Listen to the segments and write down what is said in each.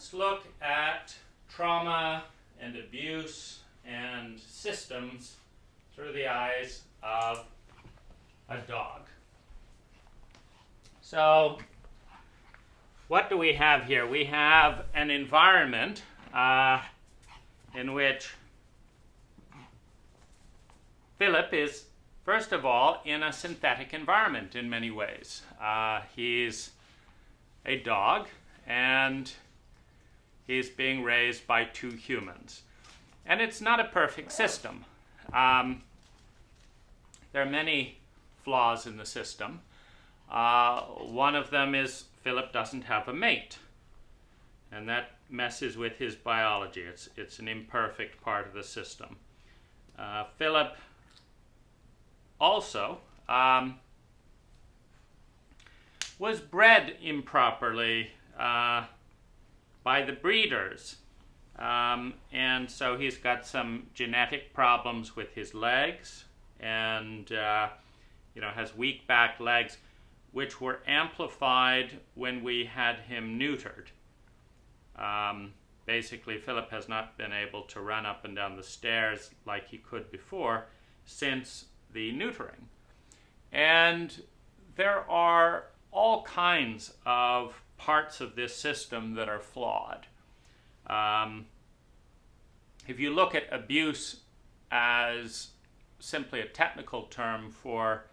Let's look at trauma and abuse and systems through the eyes of a dog. So, what do we have here? We have an environment in which Philip is, first of all, in a synthetic environment in many ways. He's a dog, and he's being raised by two humans. And it's not a perfect system. There are many flaws in the system. One of them is Philip doesn't have a mate, and that messes with his biology. It's an imperfect part of the system. Philip also was bred improperly by the breeders, and so he's got some genetic problems with his legs, and has weak back legs, which were amplified when we had him neutered. Basically, Philip has not been able to run up and down the stairs like he could before since the neutering. And there are all kinds of parts of this system that are flawed. If you look at abuse as simply a technical term for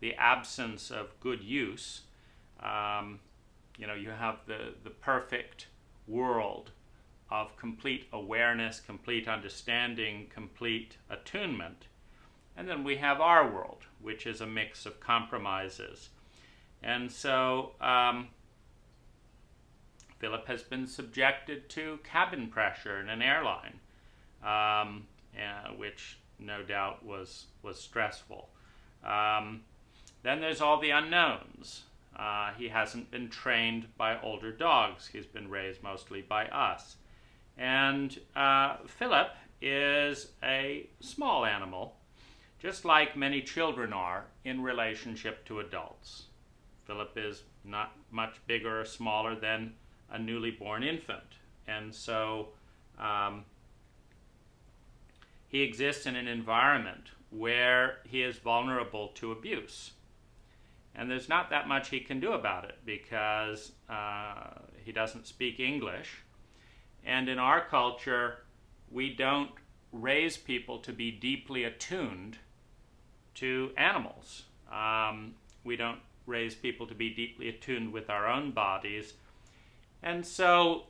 the absence of good use, you have the perfect world of complete awareness, complete understanding, complete attunement. And then we have our world, which is a mix of compromises. And so Philip has been subjected to cabin pressure in an airline, which no doubt was stressful. Then there's all the unknowns. He hasn't been trained by older dogs. He's been raised mostly by us. And Philip is a small animal, just like many children are in relationship to adults. Philip is not much bigger or smaller than a newly born infant. And so he exists in an environment where he is vulnerable to abuse. And there's not that much he can do about it because he doesn't speak English. And in our culture, we don't raise people to be deeply attuned to animals. We don't raise people to be deeply attuned with our own bodies. And so,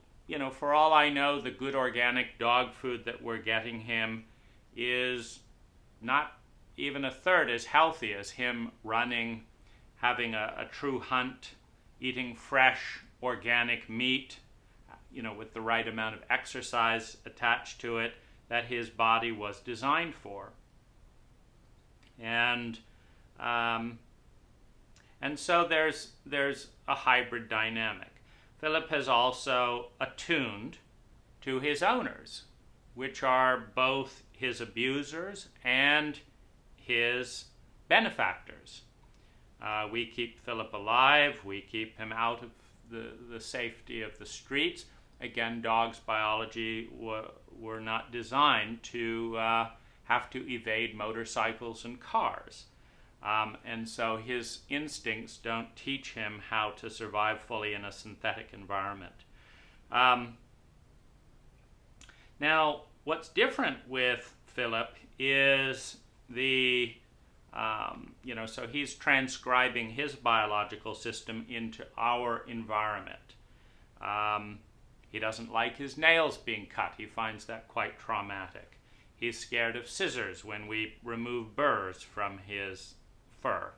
for all I know, the good organic dog food that we're getting him is not even a third as healthy as him running, having a true hunt, eating fresh organic meat, with the right amount of exercise attached to it that his body was designed for. And so there's a hybrid dynamic. Philip has also attuned to his owners, which are both his abusers and his benefactors. We keep Philip alive. We keep him out of the safety of the streets. Again, dogs' biology were not designed to have to evade motorcycles and cars. And so his instincts don't teach him how to survive fully in a synthetic environment. Now, what's different with Philip is so he's transcribing his biological system into our environment. He doesn't like his nails being cut. He finds that quite traumatic. He's scared of scissors when we remove burrs from his fur,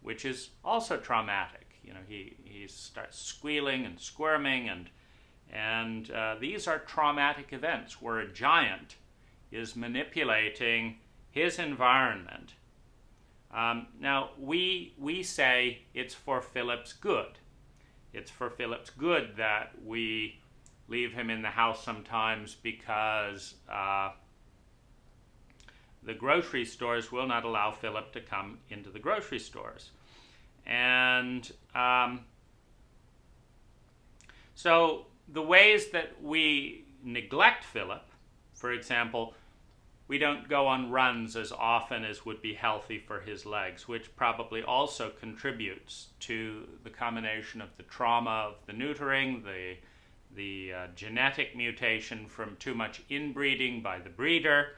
which is also traumatic. He starts squealing and squirming, and these are traumatic events where a giant is manipulating his environment. Now, we say it's for Philip's good. It's for Philip's good that we leave him in the house sometimes because the grocery stores will not allow Philip to come into the grocery stores. And so the ways that we neglect Philip, for example, we don't go on runs as often as would be healthy for his legs, which probably also contributes to the combination of the trauma of the neutering, the genetic mutation from too much inbreeding by the breeder.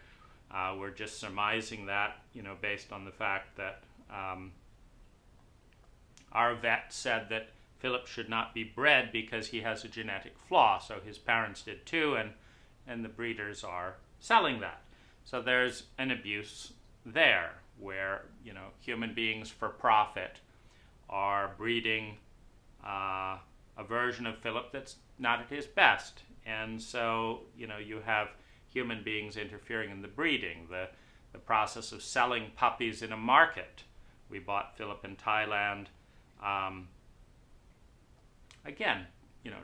We're just surmising that, based on the fact that our vet said that Philip should not be bred because he has a genetic flaw. So his parents did too, and the breeders are selling that. So there's an abuse there where, human beings for profit are breeding a version of Philip that's not at his best. And so, you have human beings interfering in the breeding, the process of selling puppies in a market. We bought Philip in Thailand. Again,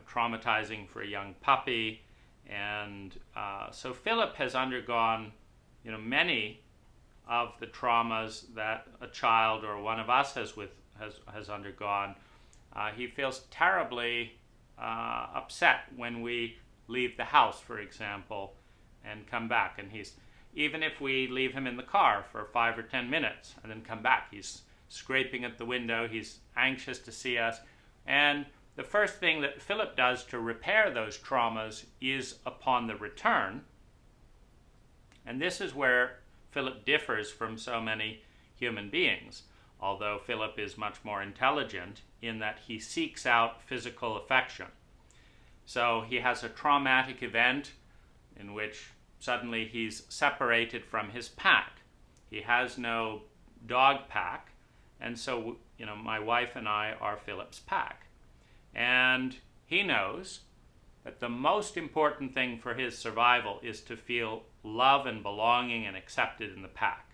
traumatizing for a young puppy. And so Philip has undergone, many of the traumas that a child or one of us has undergone. He feels terribly upset when we leave the house, for example, and come back. And even if we leave him in the car for 5 or 10 minutes and then come back, he's scraping at the window. He's anxious to see us. And the first thing that Philip does to repair those traumas is upon the return. And this is where Philip differs from so many human beings, although Philip is much more intelligent in that he seeks out physical affection. So he has a traumatic event in which suddenly he's separated from his pack. He has no dog pack, and so, my wife and I are Philip's pack. And he knows that the most important thing for his survival is to feel love and belonging and accepted in the pack.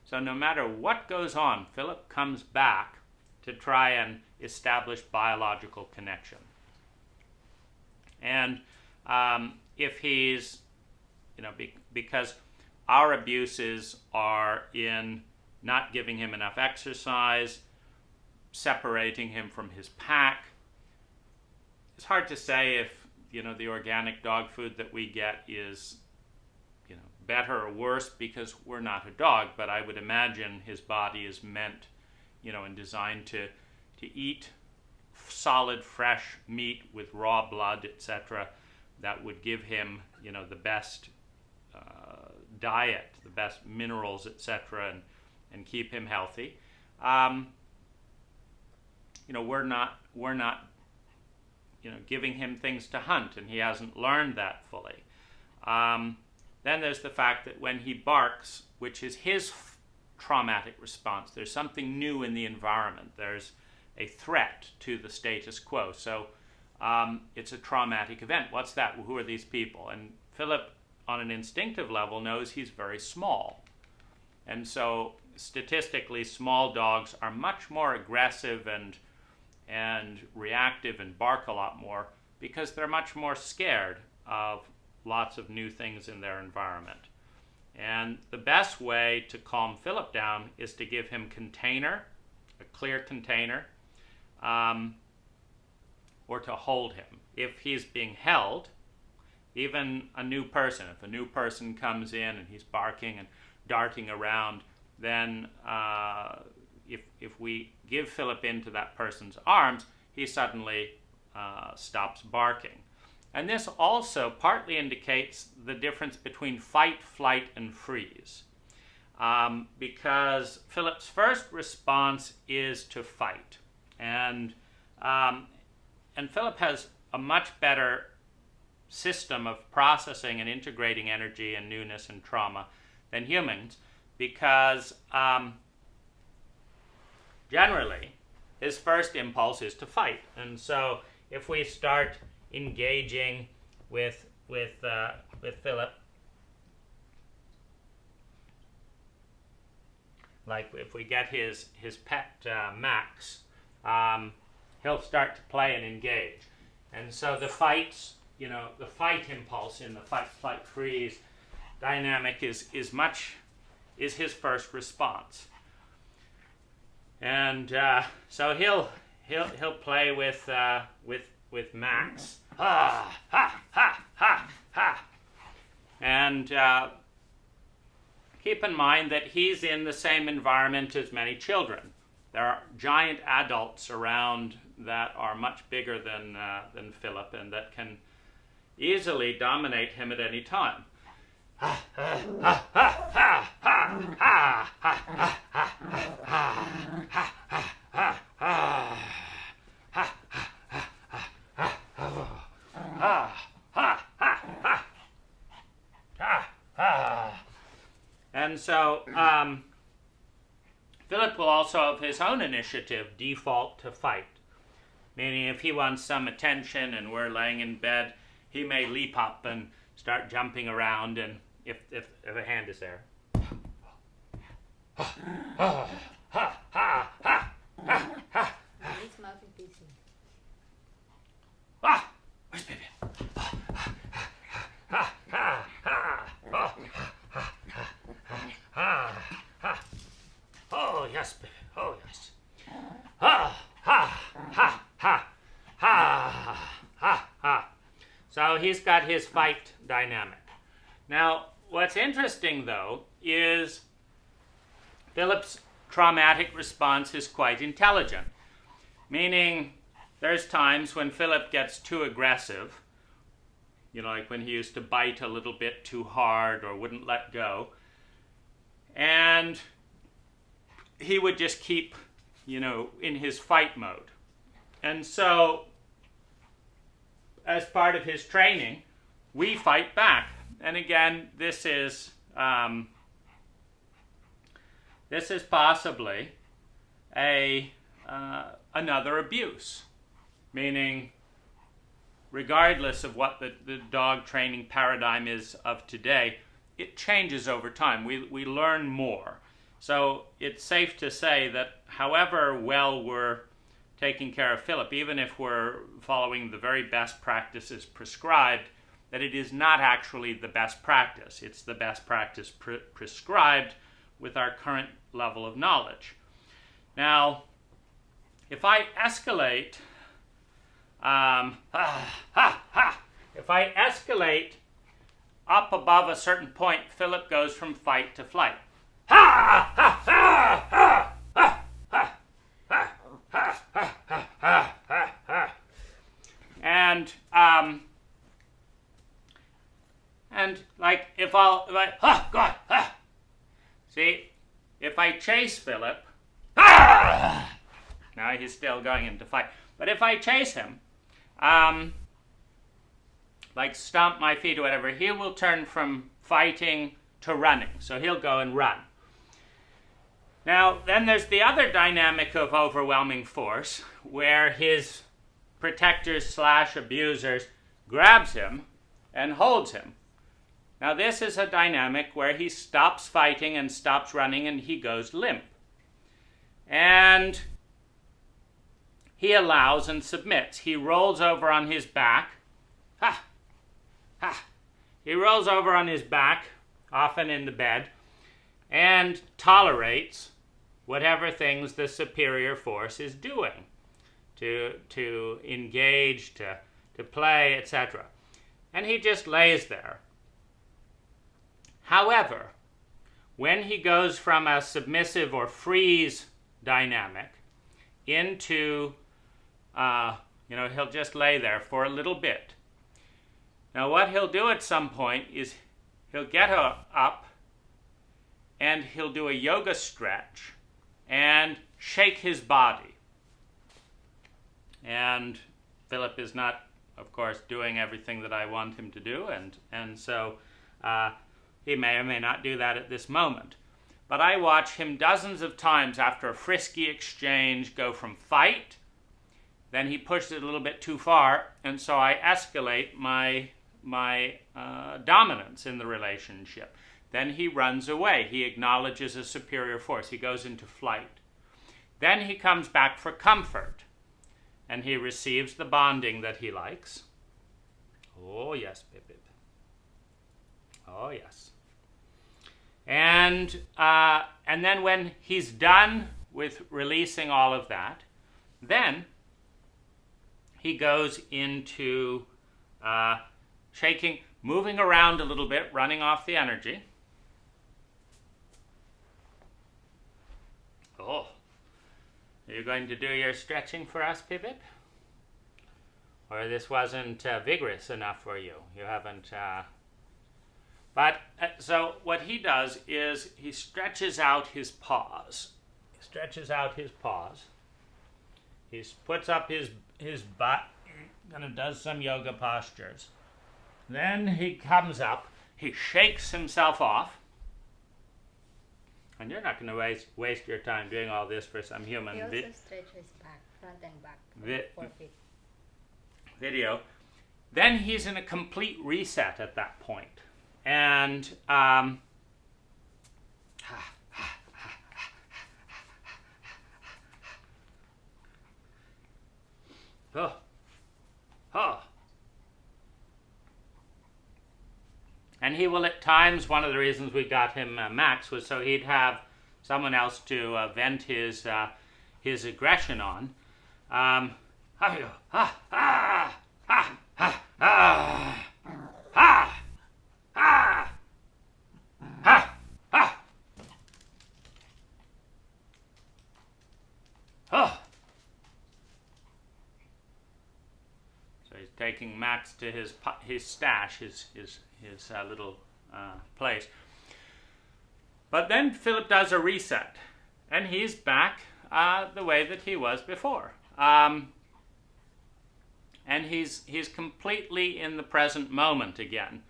So no matter what goes on, Philip comes back to try and establish biological connection. And if he's, because our abuses are in not giving him enough exercise, separating him from his pack. It's hard to say if, the organic dog food that we get is, better or worse because we're not a dog, but I would imagine his body is meant, and designed to eat solid, fresh meat with raw blood, etc., that would give him, the best diet, the best minerals, etc., and keep him healthy. We're not giving him things to hunt, and he hasn't learned that fully. Then there's the fact that when he barks, which is his traumatic response, there's something new in the environment. There's a threat to the status quo. So it's a traumatic event. What's that? Who are these people? And Philip, on an instinctive level, knows he's very small. And so statistically, small dogs are much more aggressive and reactive and bark a lot more because they're much more scared of lots of new things in their environment. And the best way to calm Philip down is to give him a clear container, or to hold him. If he's being held, even if a new person comes in and he's barking and darting around, then if we give Philip into that person's arms, he suddenly stops barking. And this also partly indicates the difference between fight, flight, and freeze. Because Philip's first response is to fight. And Philip has a much better system of processing and integrating energy and newness and trauma than humans, because generally his first impulse is to fight. And so if we start engaging with Philip, like if we get his pet Max, he'll start to play and engage. And so the fight impulse in the fight, flight, freeze dynamic is his first response. And so he'll play with with Max. And keep in mind that he's in the same environment as many children. There are giant adults around that are much bigger than Philip and that can easily dominate him at any time. And so Philip will also, of his own initiative, default to fight. Meaning if he wants some attention and we're laying in bed, he may leap up and start jumping around, and if a hand is there. Where's baby? Oh, yes, baby. Oh, yes. So he's got his fight dynamic. Now, what's interesting, though, is Philip's traumatic response is quite intelligent. Meaning, there's times when Philip gets too aggressive, like when he used to bite a little bit too hard or wouldn't let go. And he would just keep, in his fight mode. And so, as part of his training, we fight back. And again, this is possibly another abuse, meaning regardless of what the dog training paradigm is of today, it changes over time. We learn more. So it's safe to say that however well we're taking care of Philip, even if we're following the very best practices prescribed, that it is not actually the best practice. It's the best practice prescribed with our current level of knowledge. Now, if I escalate, up above a certain point, Philip goes from fight to flight. And like if I see, if I chase Philip, now he's still going into fight. But if I chase him, like stomp my feet or whatever, he will turn from fighting to running. So he'll go and run. Now, then there's the other dynamic of overwhelming force, where his protectors / abusers grabs him and holds him. Now, this is a dynamic where he stops fighting and stops running and he goes limp. And he allows and submits. He rolls over on his back. He rolls over on his back, often in the bed, and tolerates whatever things the superior force is doing to engage, to play, etc. And he just lays there. However, when he goes from a submissive or freeze dynamic into, he'll just lay there for a little bit. Now, what he'll do at some point is he'll get up and he'll do a yoga stretch and shake his body. And Philip is not, of course, doing everything that I want him to do, and so he may or may not do that at this moment. But I watch him dozens of times after a frisky exchange go from fight, then he pushes it a little bit too far, and so I escalate my dominance in the relationship. Then he runs away. He acknowledges a superior force. He goes into flight. Then he comes back for comfort, and he receives the bonding that he likes. Oh, yes, baby. Oh, yes. And then when he's done with releasing all of that, then he goes into shaking, moving around a little bit, running off the energy. Oh, are you going to do your stretching for us, Pipip? Or this wasn't vigorous enough for you? You haven't... So what he does is he stretches out his paws. He stretches out his paws. He puts up his butt and does some yoga postures. Then he comes up. He shakes himself off. And you're not going to waste your time doing all this for some human. He also stretches his back, front and back, 4 feet. Video. Then he's in a complete reset at that point. And and he will at times, one of the reasons we got him Max was so he'd have someone else to vent his aggression on. So he's taking Max to his stash, his little place. But then Philip does a reset, and he's back the way that he was before. And he's completely in the present moment again.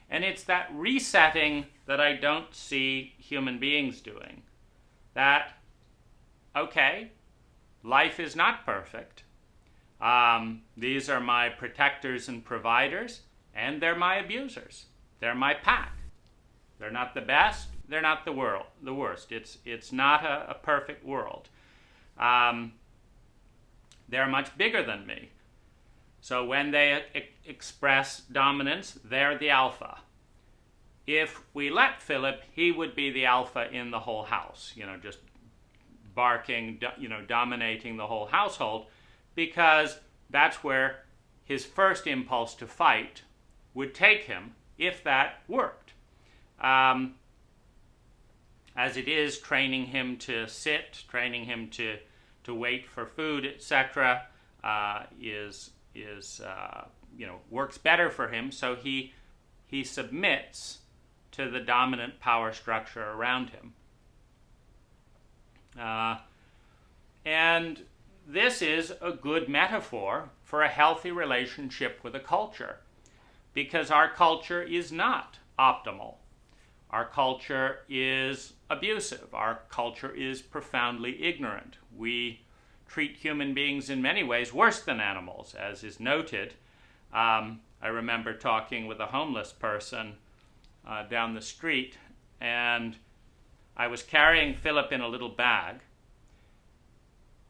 And it's that resetting that I don't see human beings doing. That, okay, life is not perfect. These are my protectors and providers, and they're my abusers. They're my pack. They're not the best. They're not the worst. It's not a perfect world. They're much bigger than me. So when they express dominance, they're the alpha. If we let Philip, he would be the alpha in the whole house, just barking, dominating the whole household, because that's where his first impulse to fight would take him if that worked. As it is, training him to sit, training him to wait for food, etc., works better for him. So he submits to the dominant power structure around him. And this is a good metaphor for a healthy relationship with a culture, because our culture is not optimal. Our culture is abusive. Our culture is profoundly ignorant. We treat human beings in many ways worse than animals, as is noted. I remember talking with a homeless person down the street, and I was carrying Philip in a little bag.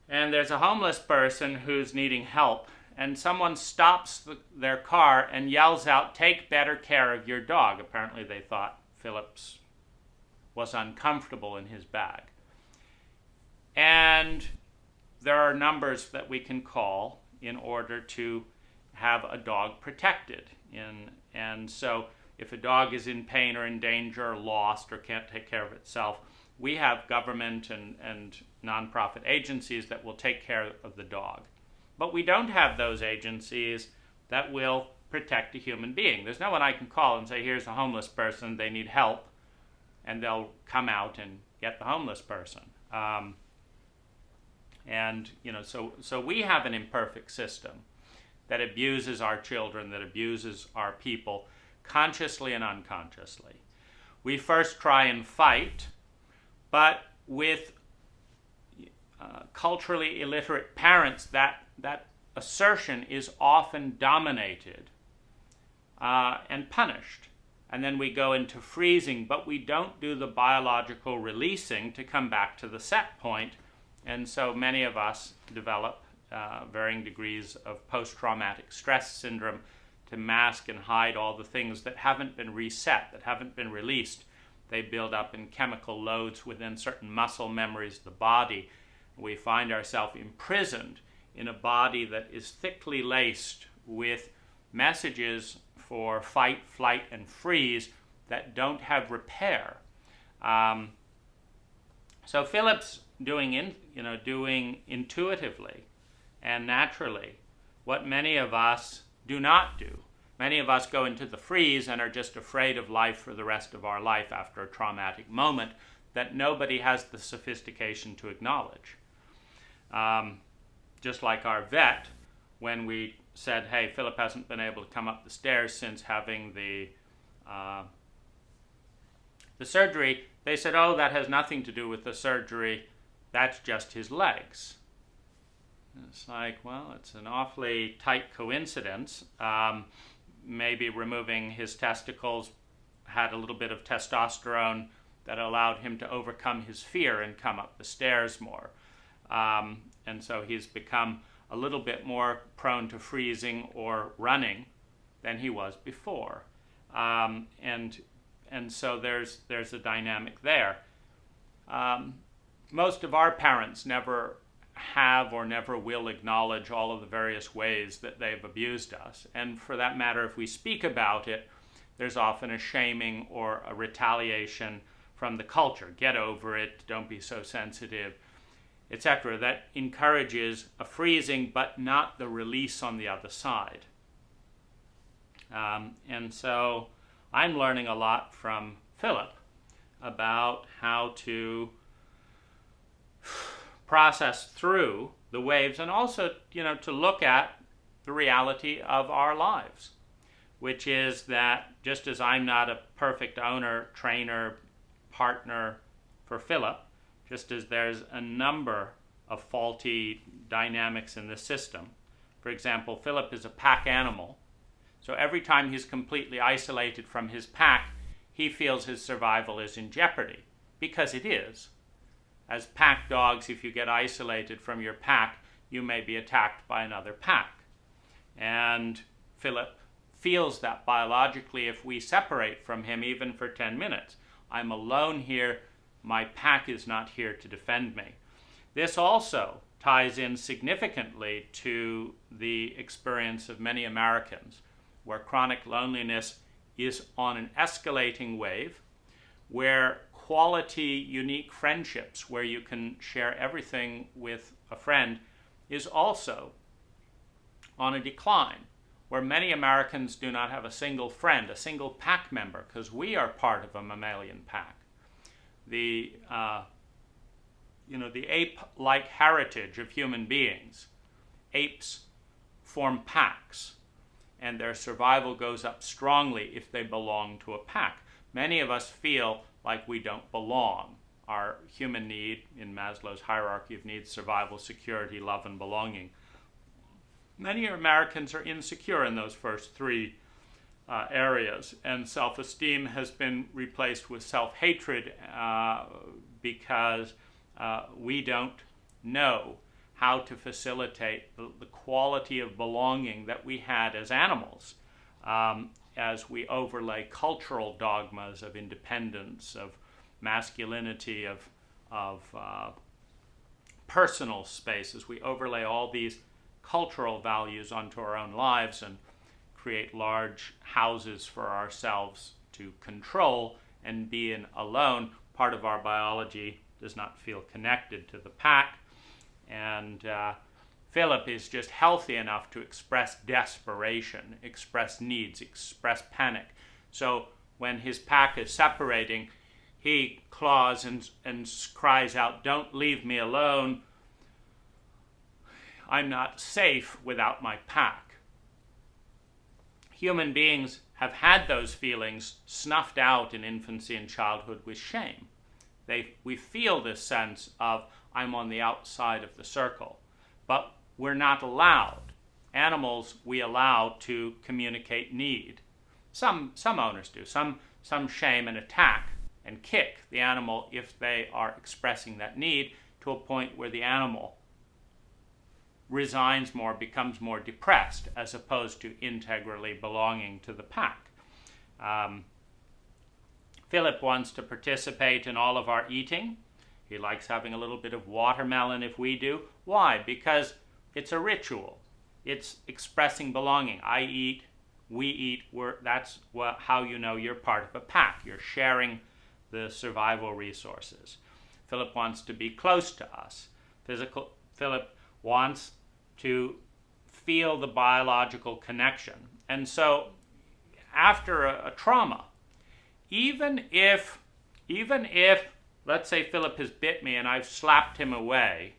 And there's a homeless person who's needing help, and someone stops their car and yells out, "Take better care of your dog." Apparently they thought Philip's was uncomfortable in his bag. And there are numbers that we can call in order to have a dog protected. And so if a dog is in pain or in danger or lost or can't take care of itself, we have government and nonprofit agencies that will take care of the dog. But we don't have those agencies that will protect a human being. There's no one I can call and say, here's a homeless person, they need help, and they'll come out and get the homeless person. So we have an imperfect system that abuses our children, that abuses our people, consciously and unconsciously. We first try and fight, but with culturally illiterate parents, that assertion is often dominated and punished. And then we go into freezing, but we don't do the biological releasing to come back to the set point. And so many of us develop varying degrees of post-traumatic stress syndrome to mask and hide all the things that haven't been reset, that haven't been released. They build up in chemical loads within certain muscle memories of the body. We find ourselves imprisoned in a body that is thickly laced with messages for fight, flight, and freeze that don't have repair. So Philip's doing intuitively and naturally what many of us do not do. Many of us go into the freeze and are just afraid of life for the rest of our life after a traumatic moment that nobody has the sophistication to acknowledge. Just like our vet, when we said, hey, Philip hasn't been able to come up the stairs since having the surgery, they said, oh, that has nothing to do with the surgery, that's just his legs. And it's like, well, it's an awfully tight coincidence. Maybe removing his testicles had a little bit of testosterone that allowed him to overcome his fear and come up the stairs more. And so he's become a little bit more prone to freezing or running than he was before. And so there's a dynamic there. Most of our parents never have or never will acknowledge all of the various ways that they've abused us. And for that matter, if we speak about it, there's often a shaming or a retaliation from the culture. Get over it, don't be so sensitive, etc. That encourages a freezing but not the release on the other side. And so I'm learning a lot from Philip about how to process through the waves and also, to look at the reality of our lives, which is that just as I'm not a perfect owner, trainer, partner for Philip, just as there's a number of faulty dynamics in the system. For example, Philip is a pack animal, so every time he's completely isolated from his pack, he feels his survival is in jeopardy, because it is. As pack dogs, if you get isolated from your pack, you may be attacked by another pack. And Philip feels that biologically if we separate from him even for 10 minutes. I'm alone here, my pack is not here to defend me. This also ties in significantly to the experience of many Americans, where chronic loneliness is on an escalating wave, where quality, unique friendships, where you can share everything with a friend, is also on a decline, where many Americans do not have a single friend, a single pack member, because we are part of a mammalian pack. The ape-like heritage of human beings. Apes form packs, and their survival goes up strongly if they belong to a pack. Many of us feel like we don't belong. Our human need in Maslow's hierarchy of needs, survival, security, love, and belonging. Many Americans are insecure in those first three areas, and self-esteem has been replaced with self-hatred because we don't know how to facilitate the quality of belonging that we had as animals, as we overlay cultural dogmas of independence, of masculinity, of personal space, as we overlay all these cultural values onto our own lives and create large houses for ourselves to control and be in alone. Part of our biology does not feel connected to the pack. And Philip is just healthy enough to express desperation, express needs, express panic. So when his pack is separating, he claws and cries out, "Don't leave me alone. I'm not safe without my pack." Human beings have had those feelings snuffed out in infancy and childhood with shame. We feel this sense of, I'm on the outside of the circle. But we're not allowed. Animals we allow to communicate need. Some owners do. Some shame and attack and kick the animal if they are expressing that need, to a point where the animal resigns more, becomes more depressed, as opposed to integrally belonging to the pack. Philip wants to participate in all of our eating. He likes having a little bit of watermelon if we do. Why? Because it's a ritual. It's expressing belonging. I eat, we eat. That's how you know you're part of a pack. You're sharing the survival resources. Philip wants to be close to us. Philip wants to feel the biological connection. And so after a trauma, even if, let's say Philip has bit me and I've slapped him away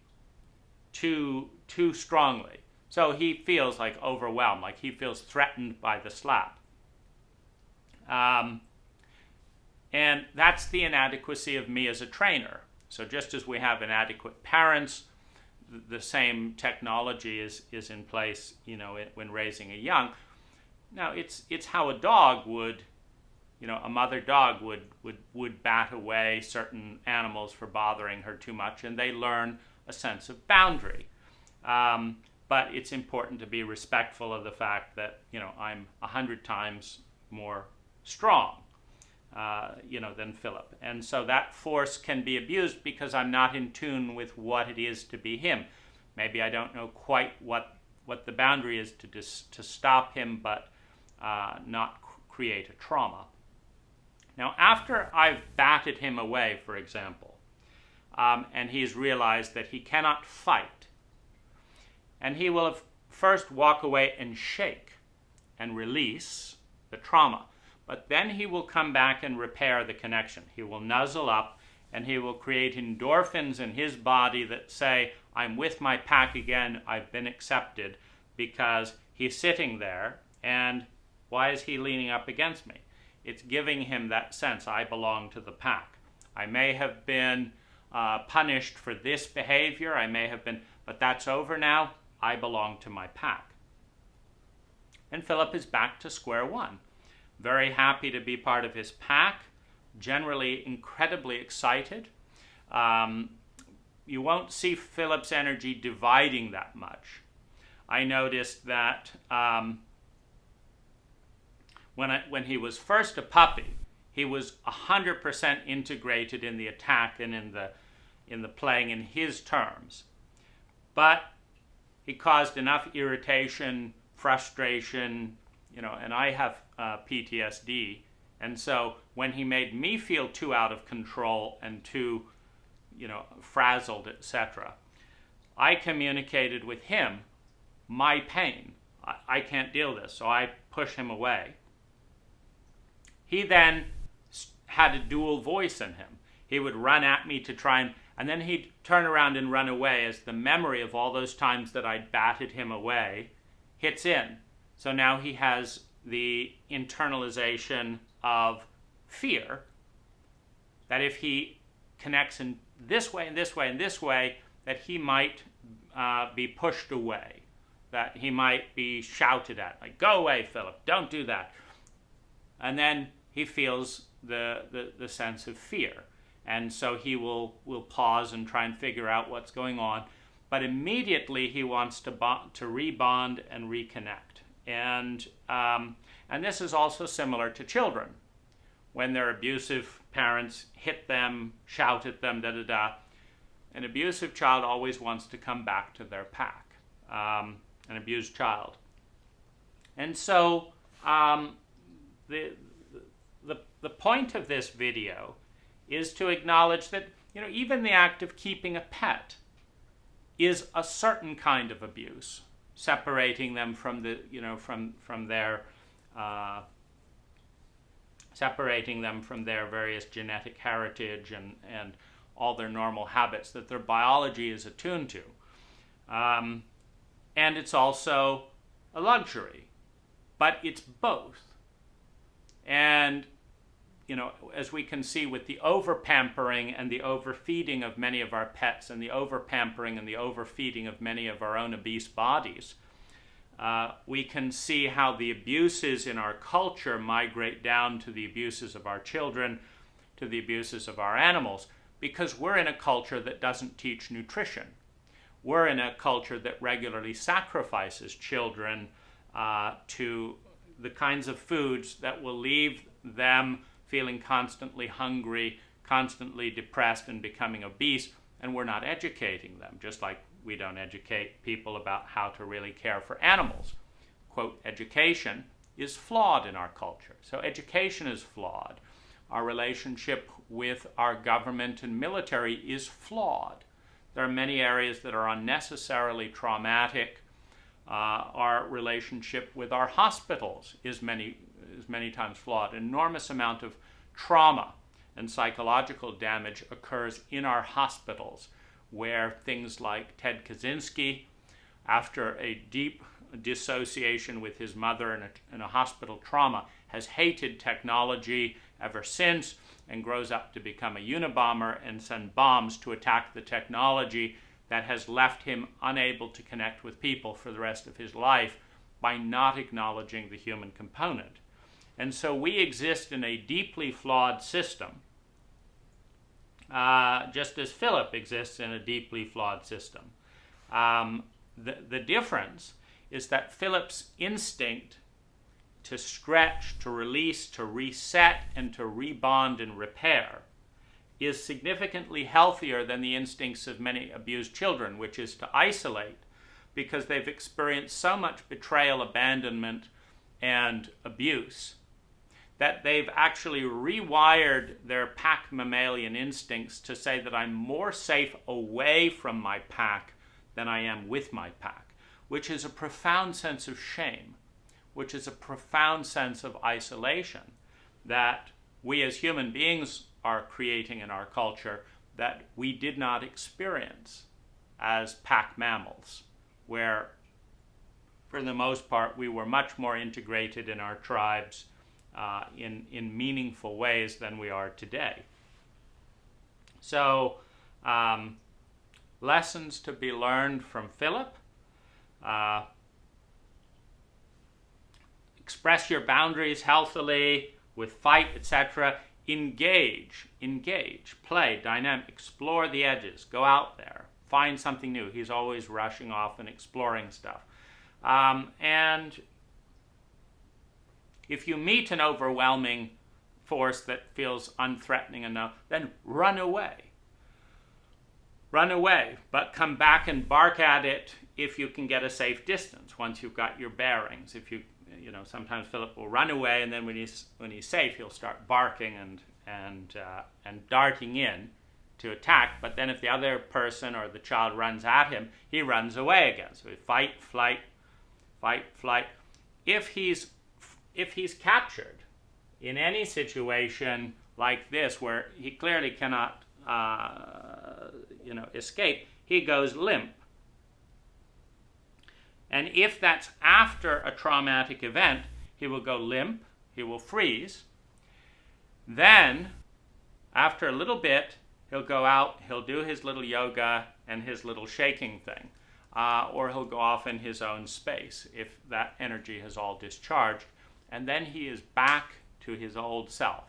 too strongly, so he feels like overwhelmed, like he feels threatened by the slap. And that's the inadequacy of me as a trainer. So just as we have inadequate parents, the same technology is in place, when raising a young. Now, it's how a dog would, a mother dog would bat away certain animals for bothering her too much, and they learn a sense of boundary. But it's important to be respectful of the fact that, I'm 100 times more strong, than Philip. And so that force can be abused because I'm not in tune with what it is to be him. Maybe I don't know quite what the boundary is to stop him, but not create a trauma. Now, after I've batted him away, for example, and he's realized that he cannot fight, and he will first walk away and shake and release the trauma. But then he will come back and repair the connection. He will nuzzle up and he will create endorphins in his body that say, I'm with my pack again, I've been accepted, because he's sitting there, and why is he leaning up against me? It's giving him that sense, I belong to the pack. I may have been punished for this behavior, but that's over now, I belong to my pack. And Philip is back to square one. Very happy to be part of his pack, generally incredibly excited. You won't see Philip's energy dividing that much. I noticed that when he was first a puppy, he was 100% integrated in the attack and in the playing in his terms. But he caused enough irritation, frustration, and I have PTSD, and so when he made me feel too out of control and too, frazzled, etc., I communicated with him my pain. I can't deal with this, so I push him away. He then had a dual voice in him. He would run at me to try and then he'd turn around and run away as the memory of all those times that I'd batted him away hits in. So now he has the internalization of fear that if he connects in this way and this way and this way, that he might be pushed away, that he might be shouted at, like, go away, Philip, don't do that. And then he feels the sense of fear. And so he will pause and try and figure out what's going on. But immediately he wants to rebond and reconnect. And this is also similar to children. When their abusive parents hit them, shout at them, an abusive child always wants to come back to their pack, an abused child. And so the point of this video is to acknowledge that even the act of keeping a pet is a certain kind of abuse, separating them from the separating them from their various genetic heritage and all their normal habits that their biology is attuned to. And it's also a luxury, but it's both. And as we can see with the over-pampering and the overfeeding of many of our pets and the over-pampering and the overfeeding of many of our own obese bodies, we can see how the abuses in our culture migrate down to the abuses of our children, to the abuses of our animals, because we're in a culture that doesn't teach nutrition. We're in a culture that regularly sacrifices children to the kinds of foods that will leave them feeling constantly hungry, constantly depressed, and becoming obese, and we're not educating them, just like we don't educate people about how to really care for animals. Quote, education is flawed in our culture. So education is flawed. Our relationship with our government and military is flawed. There are many areas that are unnecessarily traumatic. Our relationship with our hospitals is many times flawed. An enormous amount of trauma and psychological damage occurs in our hospitals, where things like Ted Kaczynski, after a deep dissociation with his mother in a hospital trauma, has hated technology ever since and grows up to become a Unabomber and send bombs to attack the technology that has left him unable to connect with people for the rest of his life by not acknowledging the human component. And so we exist in a deeply flawed system, just as Philip exists in a deeply flawed system. The difference is that Philip's instinct to stretch, to release, to reset, and to rebond and repair is significantly healthier than the instincts of many abused children, which is to isolate, because they've experienced so much betrayal, abandonment, and abuse that they've actually rewired their pack mammalian instincts to say that I'm more safe away from my pack than I am with my pack, which is a profound sense of shame, which is a profound sense of isolation that we as human beings are creating in our culture that we did not experience as pack mammals, where for the most part we were much more integrated in our tribes in meaningful ways than we are today. So lessons to be learned from Philip. Express your boundaries healthily with fight, etc. Engage, play, dynamic, explore the edges, go out there, find something new. He's always rushing off and exploring stuff. And if you meet an overwhelming force that feels unthreatening enough, then run away. Run away, but come back and bark at it if you can get a safe distance, once you've got your bearings. If you sometimes Philip will run away, and then when he's safe, he'll start barking and darting in to attack. But then if the other person or the child runs at him, he runs away again. So fight, flight, fight, flight. If he's captured in any situation like this where he clearly cannot escape, he goes limp. And if that's after a traumatic event, he will go limp, he will freeze. Then, after a little bit, he'll go out, he'll do his little yoga and his little shaking thing. Or he'll go off in his own space if that energy has all discharged. And then he is back to his old self.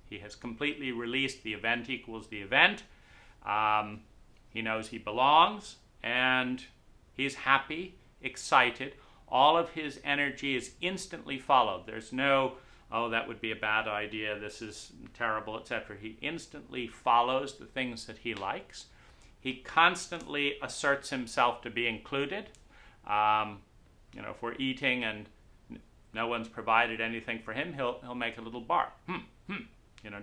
He has completely released. The event equals the event. He knows he belongs, and he's happy, excited. All of his energy is instantly followed. There's no, oh, that would be a bad idea, this is terrible, etc. He instantly follows the things that he likes. He constantly asserts himself to be included. If we're eating and no one's provided anything for him, he'll make a little bark,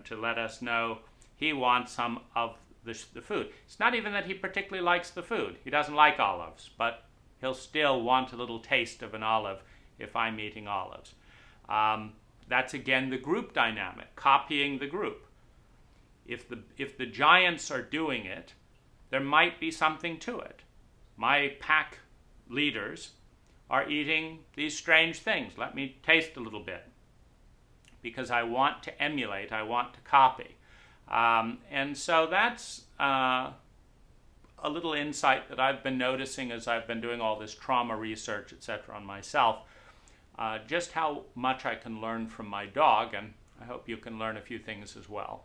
to let us know he wants some of the food. It's not even that he particularly likes the food. He doesn't like olives, but he'll still want a little taste of an olive if I'm eating olives. That's again the group dynamic, copying the group. If the giants are doing it, there might be something to it. My pack leaders are eating these strange things. Let me taste a little bit. Because I want to emulate, I want to copy. And so that's a little insight that I've been noticing as I've been doing all this trauma research, etc. on myself. Just how much I can learn from my dog, and I hope you can learn a few things as well.